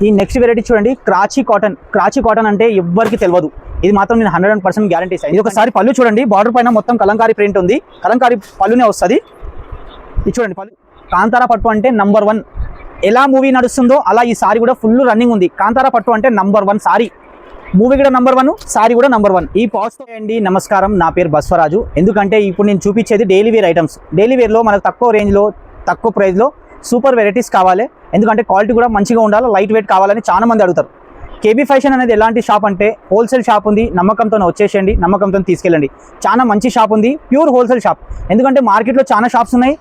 ఈ next variety చూడండి, క్రాచీ cotton అంటే ఎవ్వరికి తెలియదు. ఇది మాత్రం నేను 100% గ్యారంటీ ఇస్తాను. ఇది ఒకసారి పళ్ళు చూడండి, బార్డర్ పైన మొత్తం కలంకారీ ప్రింట్ ఉంది, కలంకారీ పళ్ళునే వస్తుంది. ఇది చూడండి పళ్ళు. కాంతారా పట్టు అంటే నంబర్ 1. ఎలా మూవీ నడుస్తుందో అలా ఈ సారీ కూడా ఫుల్ రన్నింగ్ ఉంది. కాంతారా పట్టు అంటే నంబర్ 1 సారీ, మూవీ కూడా నంబర్ 1, సారీ కూడా నంబర్ 1. ఈ పాస్ట్ అండి. నమస్కారం, నా పేరు బస్వరాజు. ఎందుకంటే ఇప్పుడు నేను చూపించేది డైలీ వేర్ ఐటమ్స్. డైలీ వేర్లో మనకు తక్కువ రేంజ్లో తక్కువ ప్రైస్లో సూపర్ వెరైటీస్ కావాలి. ఎందుకంటే క్వాలిటీ కూడా మంచిగా ఉండాలి, లైట్ వెయిట్ కావాలని చాలా మంది అడుగుతారు. కేబీ ఫ్యాషన్ అనేది ఎలాంటి షాప్ అంటే హోల్సేల్ షాప్ ఉంది. నమ్మకంతో వచ్చేసేయండి, నమ్మకంతో తీసుకెళ్ళండి. చాలా మంచి షాప్ ఉంది, ప్యూర్ హోల్సేల్ షాప్. ఎందుకంటే మార్కెట్లో చాలా షాప్స్ ఉన్నాయి,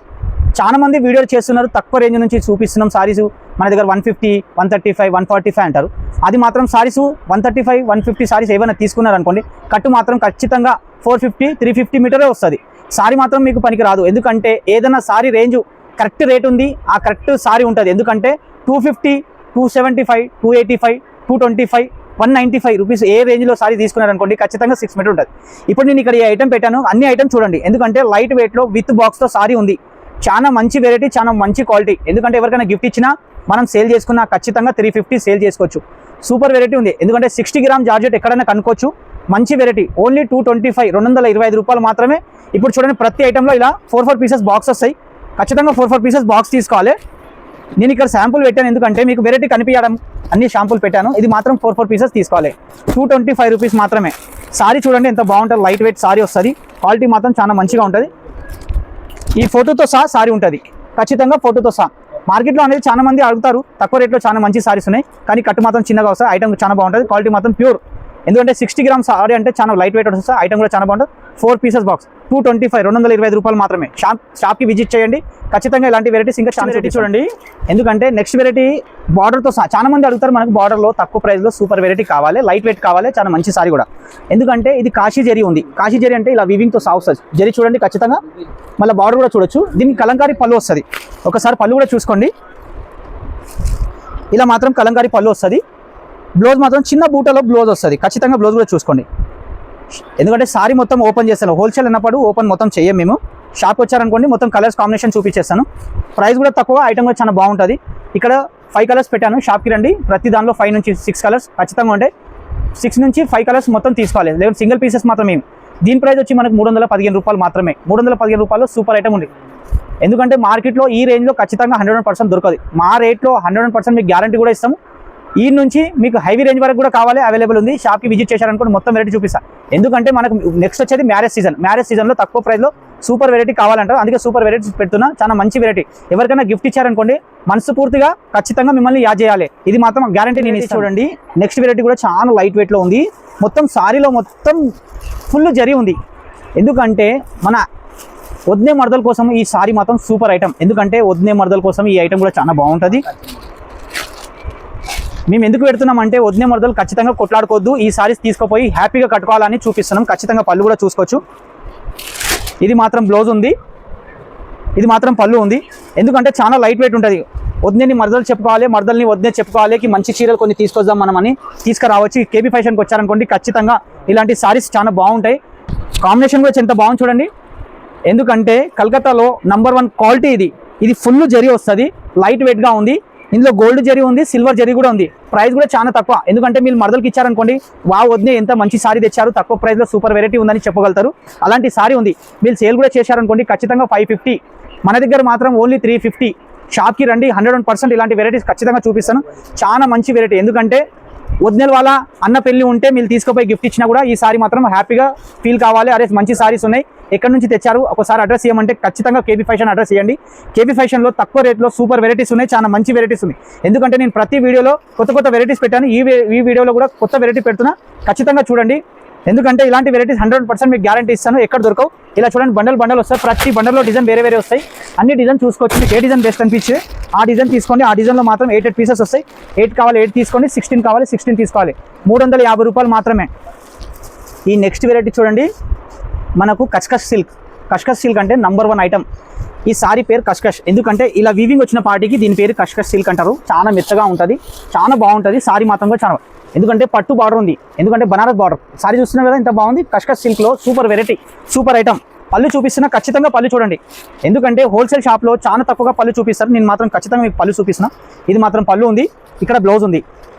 చాలా మంది వీడియోలు చేస్తున్నారు. తక్కువ రేంజ్ నుంచి చూపిస్తున్నాం సారీస్. మన దగ్గర 150, 135, 145 అంటారు. అది మాత్రం సారీస్ 135, 150 సారీస్ ఏమైనా తీసుకున్నారనుకోండి, కట్టు మాత్రం ఖచ్చితంగా 450, 350 మీటరే వస్తుంది. సారీ మాత్రం మీకు పనికి రాదు. ఎందుకంటే ఏదైనా సారీ రేంజ్ కరెక్ట్ రేట్ ఉంది, ఆ కరెక్ట్ సారీ ఉంటుంది. ఎందుకంటే 250, 275, 285, 225, 195 రూపీస్ ఏ రేంజ్లో సారీ తీసుకున్నారనుకోండి, ఖచ్చితంగా 6 మీటర్ ఉంటుంది. ఇప్పుడు నేను ఇక్కడ ఈ ఐటమ్ పెట్టాను, అన్ని ఐటమ్ చూడండి. ఎందుకంటే లైట్ వెయిట్లో విత్ బాక్స్తో సారీ ఉంది. చాలా మంచి వెరైటీ, చాలా మంచి క్వాలిటీ. ఎందుకంటే ఎవరికైనా గిఫ్ట్ ఇచ్చినా మనం సేల్ చేసుకున్నా ఖచ్చితంగా 350 సేల్ చేసుకోవచ్చు. సూపర్ వెరైటీ ఉంది. ఎందుకంటే 60 గ్రామ్ జార్జెట్ ఎక్కడైనా కనుక్కోవచ్చు. మంచి వెరైటీ. ఓన్లీ 225, 225 రూపాయలు మాత్రమే. ఇప్పుడు చూడండి, ప్రతి ఐటెంలో ఇలా 4 పీసెస్ బాక్స్ వస్తాయి. ఖచ్చితంగా 4 పీసెస్ బాక్స్ తీసుకోవాలి. నేను ఇక్కడ శాంపుల్ పెట్టాను, ఎందుకంటే మీకు వెరైటీ కనిపించడం అన్ని షాంపుల్ పెట్టాను. ఇది మాత్రం 4 పీసెస్ తీసుకోవాలి. 225 రూపీస్ మాత్రమే. సారీ చూడండి ఎంత బాగుంటుంది, లైట్ వెయిట్ సారీ వస్తుంది. క్వాలిటీ మాత్రం చాలా మంచిగా ఉంటుంది. ఈ ఫోటోతో సహా సారీ ఉంటుంది, ఖచ్చితంగా ఫోటోతో సహా. మార్కెట్లో అనేది చాలా మంది అడుగుతారు, తక్కువ రేట్లో చాలా మంచి సారీస్ ఉన్నాయి, కానీ కట్టు మాత్రం చిన్నగా వస్తాయి. ఐటమ్ చాలా బాగుంటుంది, క్వాలిటీ మాత్రం ప్యూర్. ఎందుకంటే 60 గ్రామ్ సారీ అంటే చాలా లైట్ వెయిట్ వస్తుంది. ఐటమ్ కూడా చాలా బాగుంటుంది. 4 పీసెస్ బాక్స్ 225, 225 రూపాయలు మాత్రమే. షాప్కి విజిట్ చేయండి, ఖచ్చితంగా ఇలాంటి వెరైటీస్ ఇంకా చాలా వెరైటీ చూడండి. ఎందుకంటే నెక్స్ట్ వెరైటీ బార్డర్తో సహా. చాలా మంది అడుగుతారు, మనకు బార్డర్లో తక్కువ ప్రైస్లో సూపర్ వెరైటీ కావాలి, లైట్ వెయిట్ కావాలి, చాలా మంచి సారీ కూడా. ఎందుకంటే ఇది కాశీ జరీ ఉంది. కాశీ జరీ అంటే ఇలా వీవింగ్తో వస్తుంది. జరీ చూడండి ఖచ్చితంగా. మళ్ళీ బార్డర్ కూడా చూడొచ్చు. దీనికి కలంకారీ పళ్ళు వస్తుంది. ఒకసారి పళ్ళు కూడా చూసుకోండి. ఇలా మాత్రం కలంకారీ పళ్ళు వస్తుంది. బ్లౌజ్ మాత్రం చిన్న బూటలో బ్లౌజ్ వస్తుంది. ఖచ్చితంగా బ్లౌజ్ కూడా చూసుకోండి. ఎందుకంటే సారీ మొత్తం ఓపెన్ చేస్తాను. హోల్సేల్ అన్నప్పుడు ఓపెన్ మొత్తం చేయం మేము. షాప్ వచ్చారనుకోండి, మొత్తం కలర్స్ కాంబినేషన్ చూపించేస్తాను. ప్రైస్ కూడా తక్కువ, ఐటమ్ కూడా చాలా బాగుంటుంది. ఇక్కడ 5 కలర్స్ పెట్టాను. షాప్కి రండి, ప్రతి దానిలో 5 నుంచి 6 కలర్స్ ఖచ్చితంగా ఉంటాయి. 6 నుంచి 5 కలర్స్ మొత్తం తీసుకోవాలి, లేదా సింగిల్ పీసెస్ మాత్రమే. దీని ప్రైస్ వచ్చి మనకు 315 రూపాయలు మాత్రమే. 315 రూపాయలు సూపర్ ఐటమ్ ఉంది. ఎందుకంటే మార్కెట్లో ఈ రేంజ్లో ఖచ్చితంగా 100% దొరకదు. మా రేట్లో 100% మీకు గ్యారంటీ కూడా ఇస్తాము. ఈ నుంచి మీకు హైవీ రేంజ్ వరకు కూడా కావాలి, అవైలబుల్ ఉంది. షాప్కి విజిట్ చేశారనుకోండి, మొత్తం వెరైటీ చూపిస్తాను. ఎందుకంటే మనకు నెక్స్ట్ వచ్చేది మ్యారేజ్ సీజన్లో తక్కువ ప్రైస్లో సూపర్ వెరైటీ కావాలంటారు. అందుకే సూపర్ వెరైటీస్ పెడుతున్నా, చాలా మంచి వెరైటీ. ఎవరికైనా గిఫ్ట్ ఇచ్చారనుకోండి, మనస్ఫూర్తిగా ఖచ్చితంగా మిమ్మల్ని యాడ్ చేయాలి. ఇది మాత్రం గ్యారంటీ నేను ఇస్తాను. చూడండి, నెక్స్ట్ వెరైటీ కూడా చాలా లైట్ వెయిట్లో ఉంది. మొత్తం సారీలో మొత్తం ఫుల్ జరీ ఉంది. ఎందుకంటే మన వద్నే మరదల కోసం ఈ సారీ మాత్రం సూపర్ ఐటమ్. ఎందుకంటే వద్నే మరదల కోసం ఈ ఐటమ్ కూడా చాలా బాగుంటుంది. మేము ఎందుకు పెడుతున్నామంటే వద్నే మరదలు ఖచ్చితంగా కొట్లాడుకోవద్దు, ఈ సారీస్ తీసుకుపోయి హ్యాపీగా కట్టుకోవాలని చూపిస్తున్నాం. ఖచ్చితంగా పళ్ళు కూడా చూసుకోవచ్చు. ఇది మాత్రం బ్లౌజ్ ఉంది, ఇది మాత్రం పళ్ళు ఉంది. ఎందుకంటే చాలా లైట్ వెయిట్ ఉంటుంది. వద్నేని మరదలు చెప్పుకోవాలి, మరదల్ని వద్నే చెప్పుకోవాలి. మంచి చీరలు కొన్ని తీసుకొద్దాం మనం అని తీసుకురావచ్చు. కేబీ ఫ్యాషన్కి వచ్చారనుకోండి, ఖచ్చితంగా ఇలాంటి సారీస్ చాలా బాగుంటాయి. కాంబినేషన్ కూడా ఎంత బాగుంది చూడండి. ఎందుకంటే కలకత్తాలో నంబర్ 1 క్వాలిటీ ఇది ఫుల్ జరీ వస్తుంది, లైట్ వెయిట్గా ఉంది. ఇందులో గోల్డ్ జరీ ఉంది, సిల్వర్ జరీ కూడా ఉంది. ప్రైస్ కూడా చాలా తక్కువ. ఎందుకంటే మీరు మరదలకి ఇచ్చారనుకోండి, వద్నే ఎంత మంచి సారీ తెచ్చారు, తక్కువ ప్రైస్లో సూపర్ వెరైటీ ఉందని చెప్పగలుగుతారు. అలాంటి సారీ ఉంది. మీరు సేల్ కూడా చేశారనుకోండి, ఖచ్చితంగా 550. మన దగ్గర మాత్రం ఓన్లీ 350. షాప్కి రండి, 100% ఇలాంటి వెరైటీస్ ఖచ్చితంగా చూపిస్తాను. చాలా మంచి వెరైటీ. ఎందుకంటే వద్నెల వాళ్ళ అన్న పెళ్లి ఉంటే మీరు తీసుకుపోయి గిఫ్ట్ ఇచ్చినా కూడా ఈ సారీ మాత్రం హ్యాపీగా ఫీల్ కావాలి. అరే మంచి సారీస్ ఉన్నాయి, ఎక్కడి నుంచి తెచ్చారు, ఒకసారి అడ్రస్ ఇవ్వమంటే ఖచ్చితంగా కేబీ ఫ్యాషన్ అడ్రస్ ఇవ్వండి. కేబీ ఫ్యాషన్లో తక్కువ రేట్లో సూపర్ వెరైటీస్ ఉన్నాయి, చాలా మంచి వెరైటీస్ ఉన్నాయి. ఎందుకంటే నేను ప్రతి వీడియోలో కొత్త వెరైటీస్ పెట్టాను. ఈ వీడియోలో కూడా కొత్త వెరైటీ పెడుతున్నా, ఖచ్చితంగా చూడండి. ఎందుకంటే ఇలాంటి వెరైటీస్ 100% మీకు గ్యారంటీ ఇస్తాను, ఎక్కడ దొరకవు. ఇలా చూడండి, బండల్ వస్తాయి. ప్రతి బండల్లో డిజైన్ వేరే వస్తాయి. అన్ని డిజైన్ చూసుకోవచ్చు. మీకు ఏ డిజైన్ బెస్ట్ అనిపించి ఆ డిజైన్ తీసుకోండి. ఆ డిజైన్లో మాత్రం 8 పీసెస్ వస్తాయి. 8 కావాలి 8 తీసుకోండి, 16 కావాలి 16 తీసుకోవాలి. 350 రూపాయలు మాత్రమే. ఈ నెక్స్ట్ వెరైటీ చూడండి, మనకు కష్కష్ సిల్క్ అంటే నంబర్ 1 ఐటమ్. ఈ సారీ పేరు కష్కష్. ఎందుకంటే ఇలా వీవింగ్ వచ్చిన పార్టీకి దీని పేరు కష్కష్ సిల్క్ అంటారు. చాలా మెత్తగా ఉంటుంది, చాలా బాగుంటుంది. సారీ మాత్రం కూడా చాలా, ఎందుకంటే పట్టు బార్డర్ ఉంది. ఎందుకంటే బనారస్ బార్డర్ సారీ చూస్తున్నారు కదా, ఇంత బాగుంది. కష్కష్ సిల్క్లో సూపర్ వెరైటీ, సూపర్ ఐటమ్. పళ్ళు చూపిస్తున్నా, ఖచ్చితంగా పళ్ళు చూడండి. ఎందుకంటే హోల్సేల్ షాప్లో చాలా తక్కువగా పళ్ళు చూపిస్తారు, నేను మాత్రం ఖచ్చితంగా మీకు పళ్ళు చూపిస్తున్నా. ఇది మాత్రం పళ్ళు ఉంది, ఇక్కడ బ్లౌజ్ ఉంది.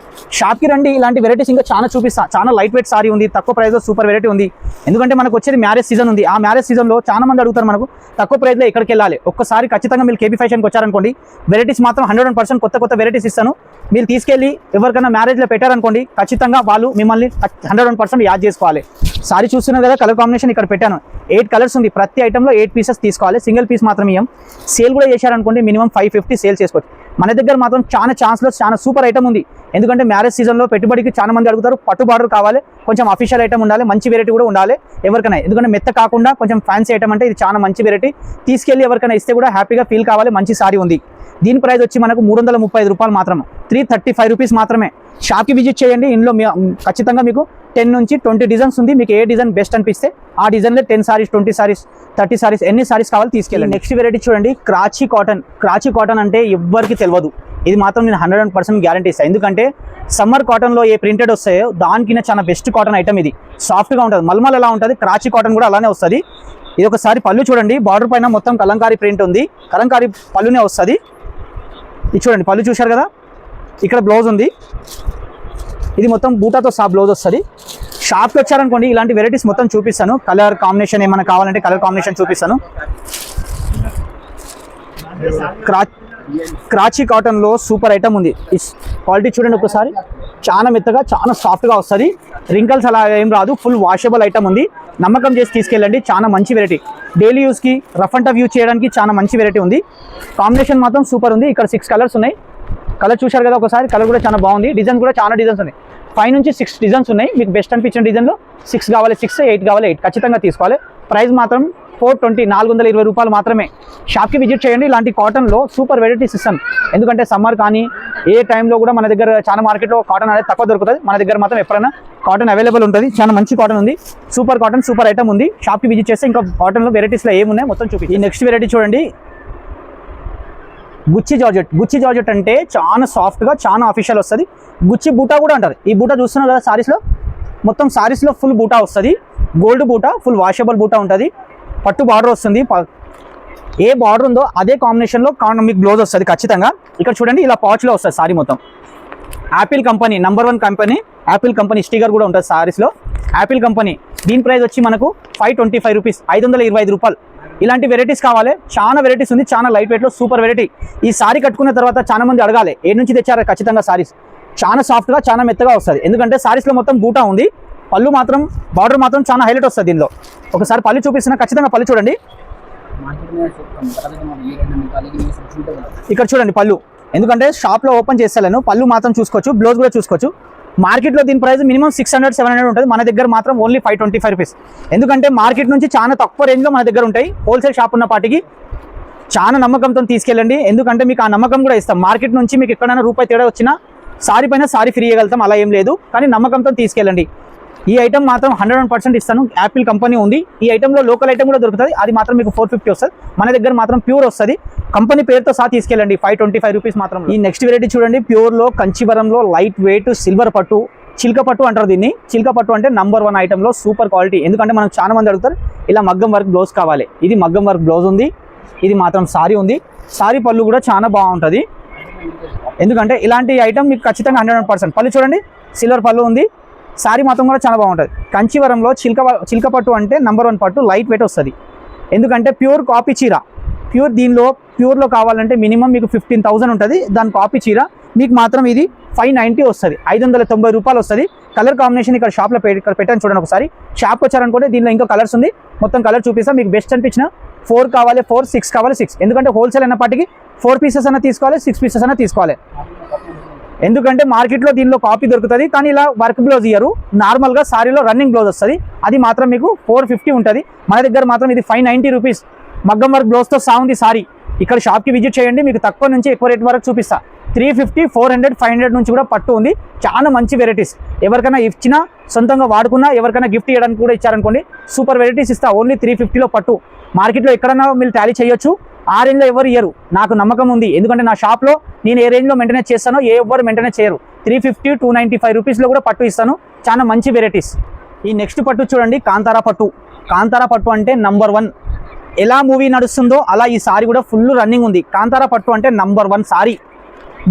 షాప్కి రండి, ఇలాంటి వెరైటీస్ ఇంకా చాలా చూపిస్తా. చాలా లైట్ వెయిట్ సారీ ఉంది, తక్కువ ప్రైస్లో సూపర్ వెరైటీ ఉంది. ఎందుకంటే మనకు వచ్చేది మ్యారేజ్ సీజన్ ఉంది. ఆ మ్యారేజ్ సీజన్లో చాలా మంది అడుగుతారు మనకు తక్కువ ప్రైస్లో ఎక్కడికి వెళ్ళాలి. ఒక్కసారి ఖచ్చితంగా మీరు కేపీ ఫ్యాషన్కి వచ్చారనుకోండి, వెరైటీస్ మాత్రం 100% కొత్త వెరైటీస్ ఇస్తాను. మీరు తీసుకెళ్ళి ఎవరికైనా మ్యారేజ్లో పెట్టారనుకోండి, ఖచ్చితంగా వాళ్ళు మిమ్మల్ని 100% యాడ్ చేసుకోవాలి. సారీ చూస్తున్నారు కదా, కలర్ కాంబినేషన్ ఇక్కడ పెట్టాను. 8 కలర్స్ ఉంది, ప్రతి ఐటెంలో 8 పీసెస్ తీసుకోవాలి. సింగిల్ పీస్ మాత్రం ఇవ్వం. సేల్ కూడా చేశారనుకోండి, మినిమం 550 సేల్ చేసుకోవచ్చు. మన దగ్గర మాత్రం చాలా ఛాన్స్లో చాలా సూపర్ ఐటమ్ ఉంది. ఎందుకంటే మ్యారేజ్ సీజన్లో పెట్టుబడికి చాలా మంది అడుగుతారు. పట్టు బార్డర్ కావాలి, కొంచెం అఫీషియల్ ఐటమ్ ఉండాలి, మంచి వెరైటీ కూడా ఉండాలి ఎవరికైనా. ఎందుకంటే మెత్త కాకుండా కొంచెం ఫ్యాన్సీ ఐటమ్ అంటే ఇది చాలా మంచి వెరైటీ. తీసుకెళ్ళి ఎవరికైనా ఇస్తే కూడా హ్యాపీగా ఫీల్ కావాలి. మంచి సారీ ఉంది. దీని ప్రైస్ వచ్చి మనకు 335 రూపాయలు మాత్రమే, 335 రూపీస్ మాత్రమే. షాప్కి విజిట్ చేయండి. ఇందులో ఖచ్చితంగా మీకు 10 నుంచి 20 డిజైన్స్ ఉంది. మీకు ఏ డిజైన్ బెస్ట్ అనిపిస్తే ఆ డిజైన్లో 10 సారీస్, 20 సారీస్, 30 సారీస్, ఎన్ని సారీస్ కావాలి తీసుకెళ్ళండి. నెక్స్ట్ వెరైటీ చూడండి, క్రాచీ కాటన్. క్రాచీ కాటన్ అంటే ఎవ్వరికి తెలియదు. ఇది మాత్రం నేను 100% గ్యారంటీ ఇస్తాను. ఎందుకంటే సమ్మర్ కాటన్లో ఏ ప్రింటెడ్ వస్తాయో దానికినే చాలా బెస్ట్ కాటన్ ఐటమ్. ఇది సాఫ్ట్గా ఉంటుంది, మల్మల్ ఎలా ఉంటుంది, క్రాచీ కాటన్ కూడా అలానే వస్తుంది. ఇది ఒకసారి పళ్ళు చూడండి, బార్డర్ పైన మొత్తం కలంకారీ ప్రింట్ ఉంది, కలంకారీ పళ్ళునే వస్తుంది. ఇది చూడండి, పళ్ళు చూశారు కదా, ఇక్కడ బ్లౌజ్ ఉంది. ఇది మొత్తం బూటాతో బ్లౌజ్ వస్తుంది. షాప్కి వచ్చారనుకోండి, ఇలాంటి వెరైటీస్ మొత్తం చూపిస్తాను. కలర్ కాంబినేషన్ ఏమైనా కావాలంటే కలర్ కాంబినేషన్ చూపిస్తాను. క్రాచీ కాటన్లో సూపర్ ఐటమ్ ఉంది. ఈ క్వాలిటీ చూడండి ఒకసారి, చాలా మెత్తగా చాలా సాఫ్ట్గా వస్తుంది. రింకల్స్ అలా ఏం రాదు, ఫుల్ వాషబుల్ ఐటమ్ ఉంది. నమ్మకం చేసి తీసుకెళ్ళండి, చాలా మంచి వెరైటీ. డైలీ యూస్కి రఫ్ అండ్ టఫ్ యూజ్ చేయడానికి చాలా మంచి వెరైటీ ఉంది. కాంబినేషన్ మాత్రం సూపర్ ఉంది. ఇక్కడ 6 కలర్స్ ఉన్నాయి. కలర్ చూశారు కదా ఒకసారి, కలర్ కూడా చాలా బాగుంది. డిజైన్ కూడా చాలా డిజైన్స్ ఉన్నాయి, 5 నుంచి 6 డిజైన్స్ ఉన్నాయి. మీకు బెస్ట్ అనిపించిన డిజైన్లో 6 కావాలి 6, 8 కావాలి 8 ఖచ్చితంగా తీసుకోవాలి. ప్రైస్ మాత్రం 420, 420 రూపాయలు మాత్రమే. షాప్కి విజిట్ చేయండి. ఇలాంటి కాటన్లో సూపర్ వెరైటీస్ ఇస్తాను. ఎందుకంటే సమ్మర్ కానీ ఏ టైంలో కూడా మన దగ్గర చాలా మార్కెట్లో కాటన్ అనేది తక్కువ దొరుకుతుంది. మన దగ్గర మాత్రం ఎప్పుడైనా కాటన్ అవైలబుల్ ఉంటుంది. చాలా మంచి కాటన్ ఉంది, సూపర్ కాటన్, సూపర్ ఐటమ్ ఉంది. షాప్కి విజిట్ చేస్తే ఇంకా కాటన్లో వెరైటీస్లో ఏమున్నాయి మొత్తం చూపి. ఈ నెక్స్ట్ వెరైటీ చూడండి, గుచ్చి జార్జెట్. గుచ్చి జార్జెట్ అంటే చాలా సాఫ్ట్గా చాలా అఫీషియల్ వస్తుంది. గుచ్చి బూటా కూడా అంటారు. ఈ బూటా చూస్తున్నారు కదా సారీస్లో, మొత్తం సారీస్లో ఫుల్ బూటా వస్తుంది. గోల్డ్ బూటా, ఫుల్ వాషబుల్ బూటా ఉంటుంది. పట్టు బార్డర్ వస్తుంది. ఏ బార్డర్ ఉందో అదే కాంబినేషన్లో మీకు బ్లౌజ్ వస్తుంది ఖచ్చితంగా. ఇక్కడ చూడండి, ఇలా పాచ్లో వస్తుంది సారీ మొత్తం. Apple company, number 1 company Apple company sticker కూడా ఉంటుంది సారీస్లో. Apple company. దీని ప్రైస్ వచ్చి మనకు 525 రూపీస్, 525 రూపాయలు. ఇలాంటి వెరైటీస్ కావాలి, చాలా వెరైటీస్ ఉంది. చాలా లైట్ వెయిట్లో సూపర్ వెరైటీ. ఈ సారీ కట్టుకున్న తర్వాత చాలా మంది అడగాలి ఏ నుంచి తెచ్చారు. ఖచ్చితంగా సారీస్ చాలా సాఫ్ట్గా చాలా మెత్తగా వస్తుంది. ఎందుకంటే సారీస్లో మొత్తం బూటా ఉంది. పళ్ళు మాత్రం బార్డర్ మాత్రం చాలా హైలైట్ వస్తుంది దీనిలో. ఒకసారి పళ్ళు చూపిస్తున్నా, ఖచ్చితంగా పళ్ళు చూడండి. ఇక్కడ చూడండి పళ్ళు, ఎందుకంటే షాప్లో ఓపెన్ చేస్తాను. పళ్ళు మాత్రం చూసుకోవచ్చు, బ్లౌజ్ కూడా చూసుకోవచ్చు. మార్కెట్లో దీని ప్రైస్ మినిమం 600, 700 ఉంటుంది. మన దగ్గర మాత్రం ఓన్లీ 525 రూపీస్. ఎందుకంటే మార్కెట్ నుంచి చాలా తక్కువ రేంజ్లో మన దగ్గర ఉంటాయి. హోల్సేల్ షాప్ ఉన్న పాటికి చాలా నమ్మకంతో తీసుకెళ్ళండి. ఎందుకంటే మీకు ఆ నమ్మకం కూడా ఇస్తాం. మార్కెట్ నుంచి మీకు ఎక్కడైనా రూపాయి తేడా వచ్చినా సారీ పైన సారీ ఫ్రీ ఇవ్వగలుగుతాం, అలా ఏం లేదు. కానీ నమ్మకంతో తీసుకెళ్ళండి. ఈ ఐటమ్ మాత్రం 100% ఇస్తాను. యాపిల్ కంపెనీ ఉంది. ఈ ఐటెంలో లోకల్ ఐటమ్ కూడా దొరుకుతుంది, అది మాత్రం మీకు 450 వస్తుంది. మన దగ్గర మాత్రం ప్యూర్ వస్తుంది. కంపెనీ పేరుతో సహా తీసుకెళ్ళండి, 525 రూపీస్ మాత్రం. ఈ నెక్స్ట్ వెరైటీ చూడండి, ప్యూర్లో కంచివరంలో లైట్ వెయిట్ సిల్వర్ పట్టు, చిల్క పట్టు అంటారు దీన్ని. చిల్క పట్టు అంటే నంబర్ 1 ఐటెంలో సూపర్ క్వాలిటీ. ఎందుకంటే మనకు చాలా మంది అడుగుతారు ఇలా మగ్గం వర్క్ బ్లౌజ్ కావాలి. ఇది మగ్గం వర్క్ బ్లౌజ్ ఉంది. ఇది మాత్రం సారీ ఉంది. సారీ పళ్ళు కూడా చాలా బాగుంటుంది. ఎందుకంటే ఇలాంటి ఐటమ్ మీకు ఖచ్చితంగా 100%. పళ్ళు చూడండి, సిల్వర్ పళ్ళు ఉంది. సారీ మాత్రం కూడా చాలా బాగుంటుంది. కంచివరంలో చిల్క పట్టు అంటే నంబర్ 1 పట్టు, లైట్ వెయిట్ వస్తుంది. ఎందుకంటే ప్యూర్ కాపీ చీర. ప్యూర్లో కావాలంటే మినిమం మీకు 15,000 ఉంటుంది. దాని కాపీ చీర మీకు మాత్రం ఇది 590 వస్తుంది, 590 రూపాయలు వస్తుంది. కలర్ కాంబినేషన్ ఇక్కడ షాప్లో ఇక్కడ పెట్టాను చూడండి ఒకసారి. షాప్కి వచ్చారనుకోండి, దీనిలో ఇంకా కలర్స్ ఉంది. మొత్తం కలర్ చూపిస్తా. మీకు బెస్ట్ అనిపించిన 4 కావాలి 4, 6 కావాలి 6. ఎందుకంటే హోల్సేల్ అన్నప్పటికీ 4 పీసెస్ అయినా తీసుకోవాలి, 6 పీసెస్ అయినా తీసుకోవాలి. ఎందుకంటే మార్కెట్లో దీనిలో కాపీ దొరుకుతుంది, కానీ ఇలా వర్క్ బ్లౌజ్ ఇయ్యరు. నార్మల్గా సారీలో రన్నింగ్ బ్లౌజ్ వస్తుంది. అది మాత్రం మీకు 450 ఉంటుంది. మన దగ్గర మాత్రం ఇది 590 రూపీస్. మగ్గం వర్క్ బ్లౌజ్తో సాగుంది సారీ. ఇక్కడ షాప్కి విజిట్ చేయండి, మీకు తక్కువ నుంచి ఎక్కువ రేట్ వరకు చూపిస్తా. 350, 400, 500 నుంచి కూడా పట్టు ఉంది. చాలా మంచి వెరైటీస్. ఎవరికైనా ఇచ్చినా, సొంతంగా వాడుకున్నా, ఎవరికైనా గిఫ్ట్ ఇవ్వడానికి కూడా ఇచ్చారనుకోండి, సూపర్ వెరైటీస్ ఇస్తా. ఓన్లీ 350లో పట్టు. మార్కెట్లో ఎక్కడన్నా మీరు టాలీ చేయొచ్చు, ఆ రేంజ్లో ఎవరు ఇయ్యరు. నాకు నమ్మకం ఉంది, ఎందుకంటే నా షాప్లో నేను ఏ రేంజ్లో మెయింటెనెన్స్ చేస్తానో ఎవరు మెయింటెనెన్స్ చేయరు. 350, 295 రూపీస్లో కూడా పట్టు ఇస్తాను. చాలా మంచి వెరైటీస్. ఈ నెక్స్ట్ పట్టు చూడండి, కాంతారా పట్టు. కాంతారా పట్టు అంటే నంబర్ 1. ఎలా మూవీ నడుస్తుందో అలా ఈ సారీ కూడా ఫుల్ రన్నింగ్ ఉంది. కాంతారా పట్టు అంటే నంబర్ 1 సారీ.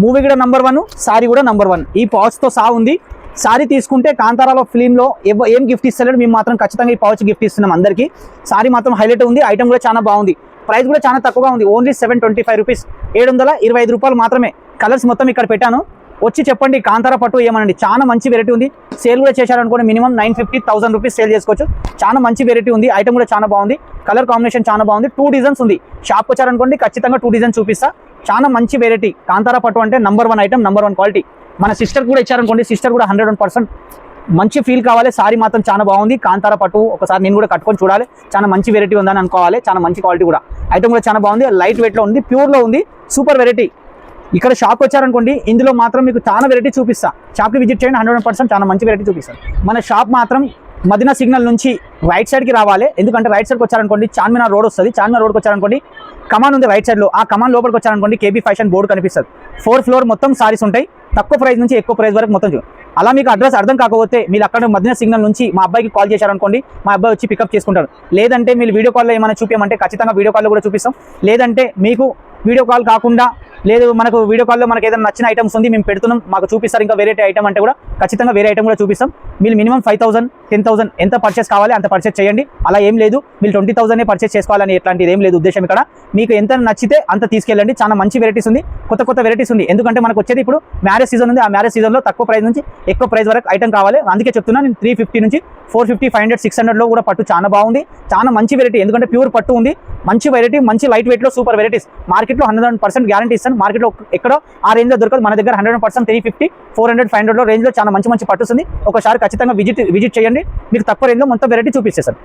మూవీ కూడా నంబర్ 1, సారీ కూడా నంబర్ 1. ఈ పౌచ్తో సహా ఉంది. సారీ తీసుకుంటే కాంతారాలో ఫిలింలో ఏం గిఫ్ట్ ఇస్తలేడు, మేము మాత్రం ఖచ్చితంగా ఈ పౌచ్ గిఫ్ట్ ఇస్తున్నాం అందరికీ. సారీ మాత్రం హైలైట్ ఉంది. ఐటమ్ కూడా చాలా బాగుంది. ప్రైస్ కూడా చాలా తక్కువగా ఉంది. ఓన్లీ 725 రూపీస్, 725 రూపాయలు మాత్రమే. కలర్స్ మొత్తం ఇక్కడ పెట్టాను. వచ్చి చెప్పండి కాంతారా పట్టు ఏమనండి. చాలా మంచి వెరైటీ ఉంది. సేల్ కూడా చేశారనుకోండి మినిమం 950-1000 రూపీస్ సేల్ చేసుకోవచ్చు. చాలా మంచి వెరైటీ ఉంది. ఐటమ్ కూడా చాలా బాగుంది. కలర్ కాంబినేషన్ చాలా బాగుంది. 2 డిజైన్స్ ఉంది. షాప్కి వచ్చారనుకోండి ఖచ్చితంగా 2 డిజైన్స్ చూపిస్తా. చాలా మంచి వెరైటీ. కాంతారా పట్టు అంటే నంబర్ 1 ఐటమ్, నంబర్ 1 క్వాలిటీ. మన సిస్టర్ కూడా ఇచ్చారనుకోండి, సిస్టర్ కూడా 100% మంచి ఫీల్ కావాలి. సారీ మాత్రం చాలా బాగుంది. కాంతారా పట్టు ఒకసారి నేను కూడా కట్టుకొని చూడాలి. చాలా మంచి వెరైటీ ఉందని అనుకోవాలి. చాలా మంచి క్వాలిటీ కూడా. ఐటమ్ కూడా చాలా బాగుంది. లైట్ వెయిట్లో ఉంది, ప్యూర్లో ఉంది. Super variety. ఇక్కడ షాప్ వచ్చారనుకోండి ఇందులో మాత్రం మీకు చాలా వెరైటీ చూపిస్తా. షాప్కి విజిట్ చేయండి, 100% చాలా మంచి వెరైటీ చూపిస్తాను. మన షాప్ మాత్రం మదీనా సిగ్నల్ నుంచి రైట్ సైడ్కి రావాలి. ఎందుకంటే రైట్ సైడ్కి వచ్చారనుకోండి చార్మినార్ రోడ్ వస్తుంది. చార్మినార్ రోడ్కి వచ్చారనుకోండి కమాన్ ఉంది రైట్ సైడ్లో. ఆ కమాన్ లోపలికి వచ్చారనుకోండి కేబీ ఫ్యాషన్ బోర్డు కనిపిస్తుంది. 4th ఫ్లోర్ మొత్తం సారీస్ ఉంటాయి. తక్కువ ప్రైస్ నుంచి ఎక్కువ ప్రైస్ వరకు మొత్తం అలా మీకు అడ్రస్ అర్థం కాకపోతే మీరు అక్కడ మదీనా సిగ్నల్ నుంచి మా అబ్బాయికి కాల్ చేశారనుకోండి, మా అబ్బాయి వచ్చి పికప్ చేసుకుంటారు. లేదంటే మీరు వీడియో కాల్లో ఏమైనా చూపించమంటే ఖచ్చితంగా వీడియో కాల్లో కూడా చూపిస్తాం. లేదంటే మీకు వీడియో కాల్ కాకుండా లేదు మనకు వీడియో కాల్లో మనకు ఏదైనా నచ్చిన ఐటమ్స్ ఉంది మేము పెడుతున్నాం మాకు చూపిస్తారు ఇంకా వేరే ఐటమ్ అంటే కూడా ఖచ్చితంగా వేరే ఐటమ్ కూడా చూపిస్తాం. మీరు మినిమం 5,000, 10,000 ఎంత పర్చేస్ కావాలి అంత పర్చేస్ చేయండి. అలా ఏం లేదు మీరు 20,000 పర్చేస్ చేసుకోవాలని ఎట్లాంటిది ఏం లేదు ఉద్దేశం. ఇక్కడ మీకు ఎంత నచ్చితే అంత తీసుకెళ్ళండి. చాలా మంచి వెరైటీస్ ఉంది, కొత్త వెరైటీస్ ఉంది. ఎందుకంటే మనకు వచ్చేది ఇప్పుడు మ్యారేజ్ సీజన్ ఉంది. ఆ మ్యారేజ్ సీజన్లో తక్కువ ప్రైస్ నుంచి ఎక్కువ ప్రైస్ వరకు ఐటమ్ కావాలి. అందుకే చెప్తున్నా నేను 350 నుంచి 450, 500, 600లో కూడా పట్టు చాలా బాగుంది. చాలా మంచి వెరైటీ. ఎందుకంటే ప్యూర్ పట్టు ఉంది. మంచి వెరైటీ, మంచి లైట్ వెయిట్లో సూపర్ వెరైటీస్. మార్కెట్లో 100% గ్యారంటీ ఇస్తాను. మార్కెట్లో ఎక్కడో ఆ రేంజ్లో దొరకదు. మన దగ్గర 100% 350, 400, 500లో రేంజ్లో చాలా మంచి పట్టు ఉంది. ఒకసారి ఖచ్చితంగా విజిట్ చేయండి. మీకు తక్కువ రేంజ్లో మొత్తం వెరైటీ చూపిస్తే సార్.